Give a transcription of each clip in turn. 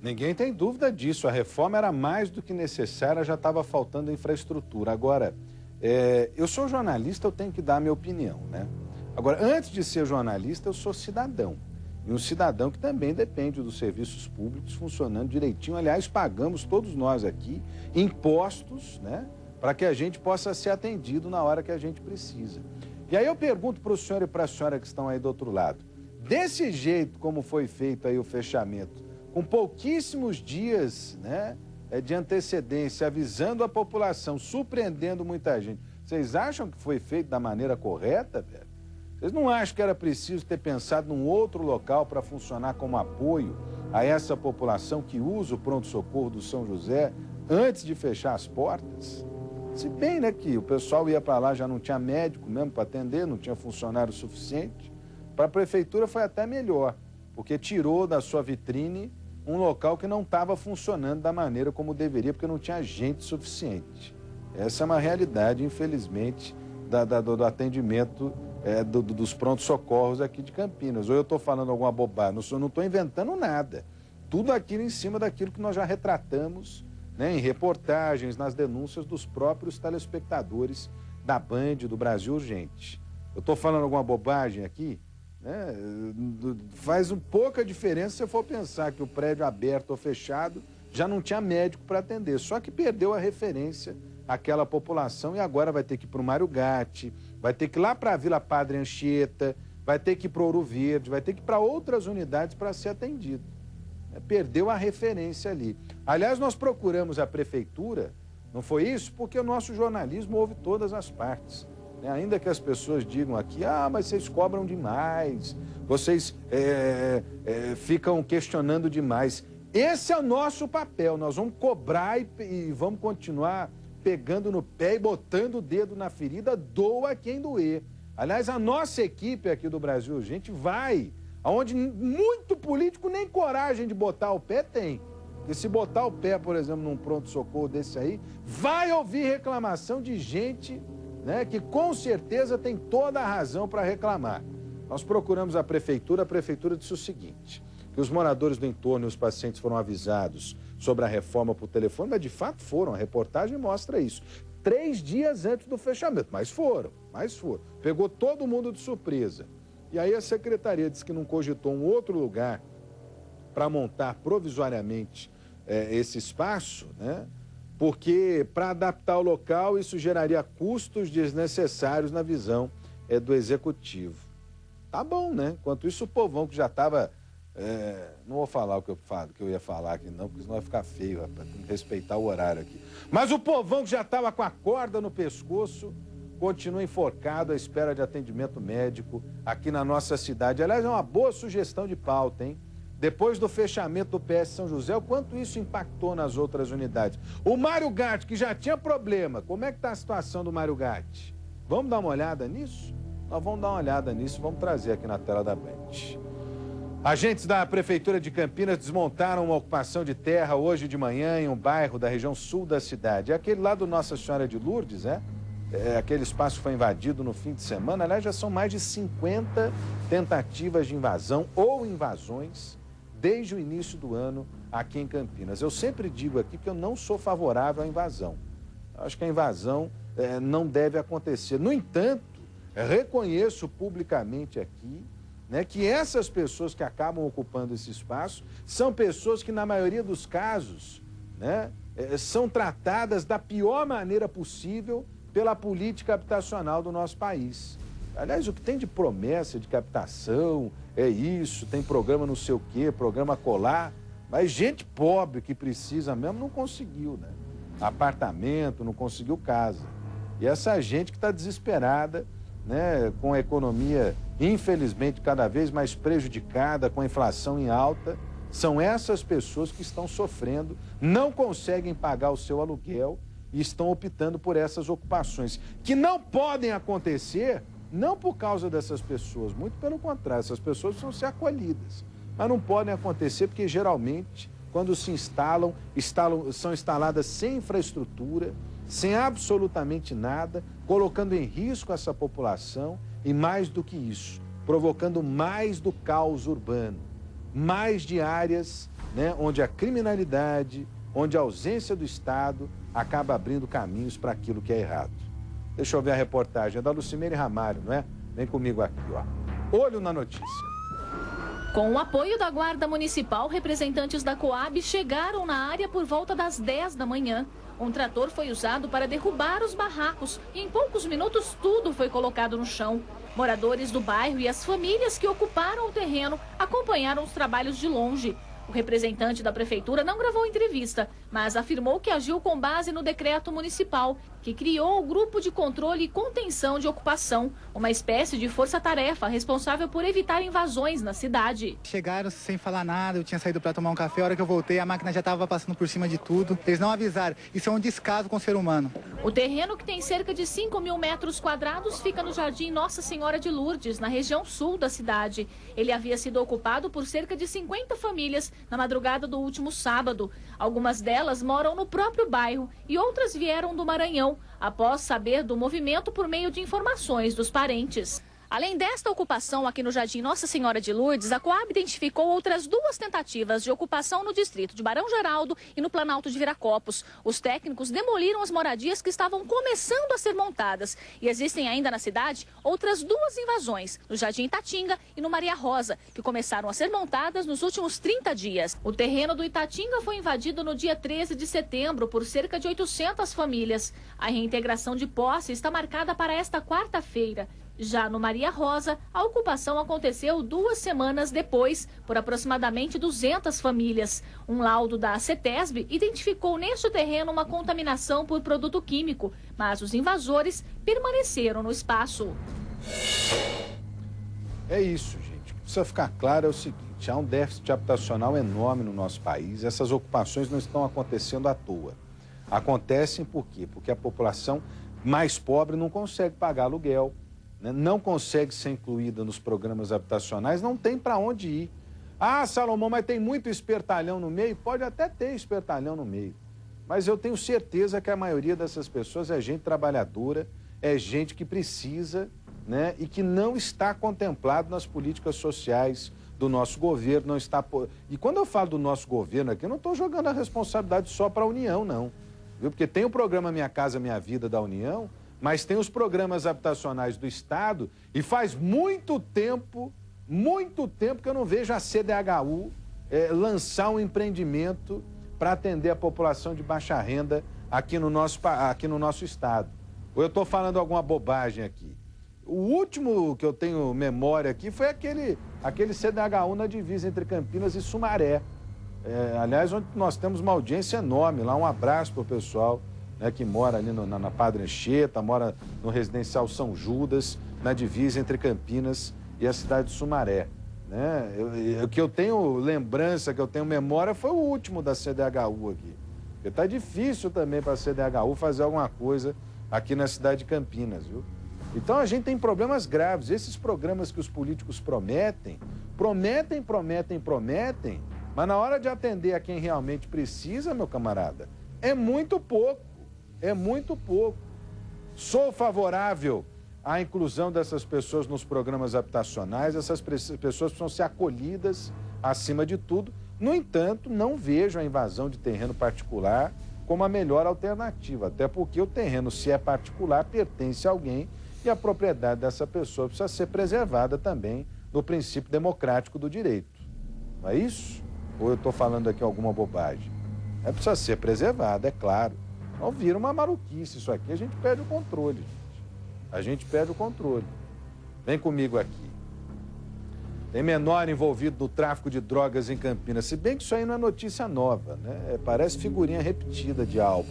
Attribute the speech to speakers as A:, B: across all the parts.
A: Ninguém tem dúvida disso. A reforma era mais do que necessária, já estava faltando infraestrutura. Agora, eu sou jornalista, eu tenho que dar a minha opinião, né? Agora, antes de ser jornalista, eu sou cidadão. E um cidadão que também depende dos serviços públicos funcionando direitinho. Aliás, pagamos todos nós aqui impostos, né? Para que a gente possa ser atendido na hora que a gente precisa. E aí eu pergunto para o senhor e para a senhora que estão aí do outro lado. Desse jeito como foi feito aí o fechamento, com pouquíssimos dias, né, de antecedência, avisando a população, surpreendendo muita gente, vocês acham que foi feito da maneira correta, velho? Vocês não acham que era preciso ter pensado num outro local para funcionar como apoio a essa população que usa o pronto-socorro do São José antes de fechar as portas? Se bem, né, que o pessoal ia para lá, já não tinha médico mesmo para atender, não tinha funcionário suficiente. Para a prefeitura foi até melhor, porque tirou da sua vitrine um local que não estava funcionando da maneira como deveria, porque não tinha gente suficiente. Essa é uma realidade, infelizmente, do atendimento dos prontos-socorros aqui de Campinas. Ou eu estou falando alguma bobagem, não estou inventando nada. Tudo aquilo em cima daquilo que nós já retratamos, né, em reportagens, nas denúncias dos próprios telespectadores da Band, do Brasil Urgente. Eu estou falando alguma bobagem aqui? Né? Faz pouca diferença se você for pensar que o prédio aberto ou fechado já não tinha médico para atender, só que perdeu a referência àquela população e agora vai ter que ir para o Mário Gatti, vai ter que ir lá para a Vila Padre Anchieta, vai ter que ir para Ouro Verde, vai ter que ir para outras unidades para ser atendido. Perdeu a referência ali. Aliás, nós procuramos a prefeitura, não foi isso? Porque o nosso jornalismo ouve todas as partes. Ainda que as pessoas digam aqui, mas vocês cobram demais, vocês ficam questionando demais. Esse é o nosso papel, nós vamos cobrar e vamos continuar pegando no pé e botando o dedo na ferida, doa quem doer. Aliás, a nossa equipe aqui do Brasil Urgente vai, aonde muito político nem coragem de botar o pé tem. E se botar o pé, por exemplo, num pronto-socorro desse aí, vai ouvir reclamação de gente, né, que com certeza tem toda a razão para reclamar. Nós procuramos a prefeitura disse o seguinte, que os moradores do entorno e os pacientes foram avisados sobre a reforma por telefone, mas de fato foram, a reportagem mostra isso. 3 dias antes do fechamento, mas foram. Pegou todo mundo de surpresa. E aí a secretaria disse que não cogitou um outro lugar para montar provisoriamente esse espaço, né? Porque para adaptar o local isso geraria custos desnecessários na visão do executivo. Tá bom, né? Enquanto isso o povão que já estava... não vou falar o que eu ia falar aqui não, porque senão vai ficar feio, rapaz, tem que respeitar o horário aqui. Mas o povão que já estava com a corda no pescoço continua enforcado à espera de atendimento médico aqui na nossa cidade. Aliás, é uma boa sugestão de pauta, hein? Depois do fechamento do PS São José, o quanto isso impactou nas outras unidades. O Mário Gatti, que já tinha problema, como é que está a situação do Mário Gatti? Vamos dar uma olhada nisso? Nós vamos dar uma olhada nisso, vamos trazer aqui na tela da Band. Agentes da Prefeitura de Campinas desmontaram uma ocupação de terra hoje de manhã em um bairro da região sul da cidade. É aquele lá do Nossa Senhora de Lourdes, aquele espaço foi invadido no fim de semana. Aliás, já são mais de 50 tentativas de invasão ou invasões desde o início do ano aqui em Campinas. Eu sempre digo aqui que eu não sou favorável à invasão. Eu acho que a invasão não deve acontecer. No entanto, reconheço publicamente aqui, né, que essas pessoas que acabam ocupando esse espaço são pessoas que, na maioria dos casos, né, são tratadas da pior maneira possível pela política habitacional do nosso país. Aliás, o que tem de promessa de captação é isso, tem programa não sei o quê, programa colar, mas gente pobre que precisa mesmo não conseguiu, né? Apartamento, não conseguiu casa. E essa gente que está desesperada, né, com a economia, infelizmente, cada vez mais prejudicada, com a inflação em alta, são essas pessoas que estão sofrendo, não conseguem pagar o seu aluguel e estão optando por essas ocupações, que não podem acontecer, não por causa dessas pessoas, muito pelo contrário, essas pessoas precisam ser acolhidas, mas não podem acontecer porque, geralmente, quando se são instaladas sem infraestrutura, sem absolutamente nada, colocando em risco essa população e, mais do que isso, provocando mais do caos urbano, mais de áreas né, onde a criminalidade, onde a ausência do Estado acaba abrindo caminhos para aquilo que é errado. Deixa eu ver a reportagem da Lucimere Ramalho, não é? Vem comigo aqui, ó. Olho na notícia.
B: Com o apoio da Guarda Municipal, representantes da Coab chegaram na área por volta das 10 da manhã. Um trator foi usado para derrubar os barracos e em poucos minutos tudo foi colocado no chão. Moradores do bairro e as famílias que ocuparam o terreno acompanharam os trabalhos de longe. O representante da prefeitura não gravou entrevista, mas afirmou que agiu com base no decreto municipal, que criou o Grupo de Controle e Contenção de Ocupação, uma espécie de força-tarefa responsável por evitar invasões na cidade.
C: Chegaram sem falar nada, eu tinha saído para tomar um café, a hora que eu voltei a máquina já estava passando por cima de tudo. Eles não avisaram, isso é um descaso com o ser humano.
B: O terreno, que tem cerca de 5.000 metros quadrados, fica no Jardim Nossa Senhora de Lourdes, na região sul da cidade. Ele havia sido ocupado por cerca de 50 famílias na madrugada do último sábado. Algumas delas moram no próprio bairro e outras vieram do Maranhão, após saber do movimento por meio de informações dos parentes. Além desta ocupação aqui no Jardim Nossa Senhora de Lourdes, a Coab identificou outras 2 tentativas de ocupação no distrito de Barão Geraldo e no Planalto de Viracopos. Os técnicos demoliram as moradias que estavam começando a ser montadas. E existem ainda na cidade outras 2 invasões, no Jardim Itatinga e no Maria Rosa, que começaram a ser montadas nos últimos 30 dias. O terreno do Itatinga foi invadido no dia 13 de setembro por cerca de 800 famílias. A reintegração de posse está marcada para esta quarta-feira. Já no Maria Rosa, a ocupação aconteceu 2 semanas depois, por aproximadamente 200 famílias. Um laudo da CETESB identificou neste terreno uma contaminação por produto químico, mas os invasores permaneceram no espaço.
A: É isso, gente. O que precisa ficar claro é o seguinte: há um déficit habitacional enorme no nosso país. Essas ocupações não estão acontecendo à toa. Acontecem por quê? Porque a população mais pobre não consegue pagar aluguel, não consegue ser incluída nos programas habitacionais, não tem para onde ir. Ah, Salomão, mas tem muito espertalhão no meio? Pode até ter espertalhão no meio, mas eu tenho certeza que a maioria dessas pessoas é gente trabalhadora, é gente que precisa, né, e que não está contemplado nas políticas sociais do nosso governo, não está... E quando eu falo do nosso governo aqui, eu não estou jogando a responsabilidade só para a União, não. Viu? Porque tem o programa Minha Casa Minha Vida da União, mas tem os programas habitacionais do Estado e faz muito tempo que eu não vejo a CDHU lançar um empreendimento para atender a população de baixa renda aqui no nosso Estado. Ou eu estou falando alguma bobagem aqui? O último que eu tenho memória aqui foi aquele CDHU na divisa entre Campinas e Sumaré. Aliás, onde nós temos uma audiência enorme lá. Um abraço para o pessoal, né, que mora ali na Padre Anchieta, mora no Residencial São Judas, na divisa entre Campinas e a cidade de Sumaré. Né? O que eu tenho lembrança, que eu tenho memória, foi o último da CDHU aqui. Porque está difícil também para a CDHU fazer alguma coisa aqui na cidade de Campinas, viu? Então a gente tem problemas graves. Esses programas que os políticos prometem, mas na hora de atender a quem realmente precisa, meu camarada, é muito pouco. É muito pouco. Sou favorável à inclusão dessas pessoas nos programas habitacionais. Essas pessoas precisam ser acolhidas acima de tudo. No entanto, não vejo a invasão de terreno particular como a melhor alternativa. Até porque o terreno, se é particular, pertence a alguém e a propriedade dessa pessoa precisa ser preservada também no princípio democrático do direito. Não é isso? Ou eu estou falando aqui alguma bobagem? Precisa ser preservada, é claro. Não vira uma maluquice isso aqui, a gente perde o controle, gente. A gente perde o controle. Vem comigo aqui. Tem menor envolvido no tráfico de drogas em Campinas, se bem que isso aí não é notícia nova, né? Parece figurinha repetida de álbum.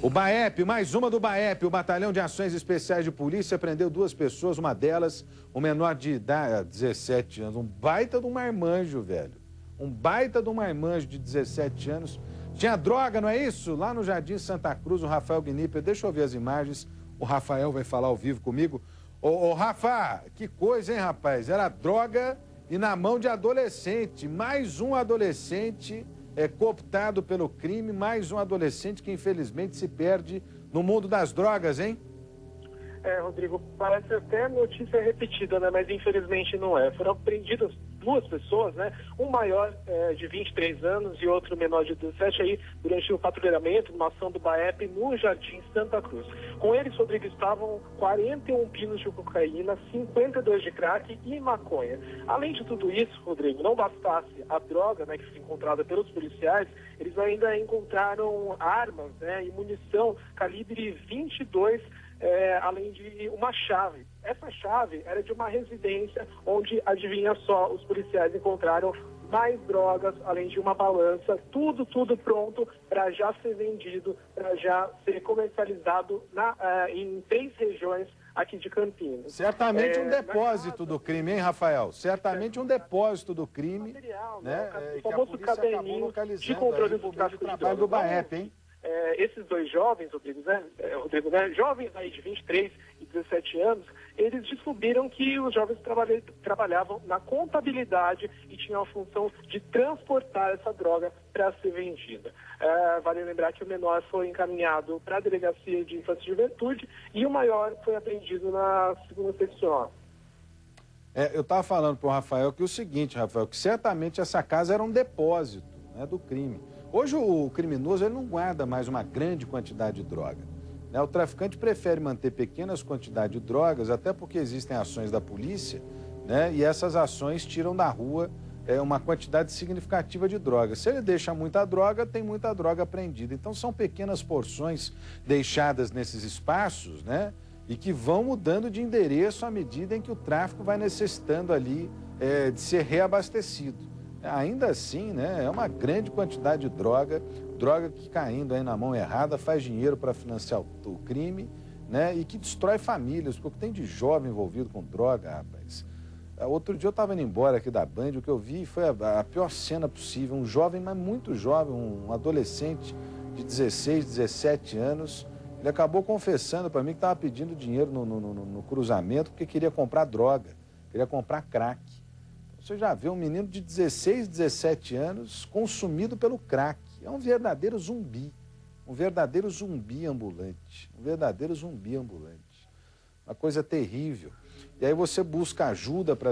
A: O BAEP, mais uma do BAEP, o Batalhão de Ações Especiais de Polícia, prendeu 2 pessoas, uma delas, um menor de idade, 17 anos, um baita de um marmanjo, velho. Um baita de um marmanjo de 17 anos. Tinha droga, não é isso? Lá no Jardim Santa Cruz, o Rafael Gnipper, deixa eu ver as imagens, o Rafael vai falar ao vivo comigo. Ô, Rafa, que coisa, hein, rapaz? Era droga e na mão de adolescente. Mais um adolescente cooptado pelo crime, mais um adolescente que infelizmente se perde no mundo das drogas, hein?
D: Rodrigo, parece até notícia repetida, né? Mas infelizmente não é. Foram apreendidas duas pessoas, né? Um maior de 23 anos e outro menor de 17 aí durante o patrulhamento, numa ação do BAEP no Jardim Santa Cruz. Com eles, Rodrigo, estavam 41 pinos de cocaína, 52 de crack e maconha. Além de tudo isso, Rodrigo, não bastasse a droga, né, que foi encontrada pelos policiais, eles ainda encontraram armas, né, e munição calibre 22, além de uma chave. Essa chave era de uma residência onde, adivinha só, os policiais encontraram mais drogas, além de uma balança, tudo pronto para já ser vendido, para já ser comercializado em 3 regiões aqui de Campinas.
A: Certamente um depósito do crime, hein, Rafael? Certamente um depósito do crime,
D: material,
A: né?
D: O famoso caderninho de controle do tráfico de drogas.
A: Do BAEP, hein?
D: Esses dois jovens, Rodrigo, jovens aí de 23 e 17 anos, eles descobriram que os jovens trabalhavam na contabilidade e tinham a função de transportar essa droga para ser vendida. Vale lembrar que o menor foi encaminhado para a Delegacia de Infância e Juventude e o maior foi apreendido na segunda secção.
A: Eu estava falando para o Rafael que o seguinte, Rafael, que certamente essa casa era um depósito, né, do crime. Hoje o criminoso ele não guarda mais uma grande quantidade de droga, né? O traficante prefere manter pequenas quantidades de drogas, até porque existem ações da polícia, né? E essas ações tiram da rua uma quantidade significativa de droga. Se ele deixa muita droga, tem muita droga apreendida. Então são pequenas porções deixadas nesses espaços, né? E que vão mudando de endereço à medida em que o tráfico vai necessitando ali de ser reabastecido. Ainda assim, né, é uma grande quantidade de droga que caindo aí na mão errada faz dinheiro para financiar o crime, né, e que destrói famílias, porque tem de jovem envolvido com droga, rapaz. Outro dia eu estava indo embora aqui da Band, o que eu vi foi a pior cena possível, um jovem, mas muito jovem, um adolescente de 16, 17 anos, ele acabou confessando para mim que estava pedindo dinheiro no cruzamento porque queria comprar droga, queria comprar crack. Você já vê um menino de 16, 17 anos consumido pelo crack. É um verdadeiro zumbi ambulante, uma coisa terrível. E aí você busca ajuda para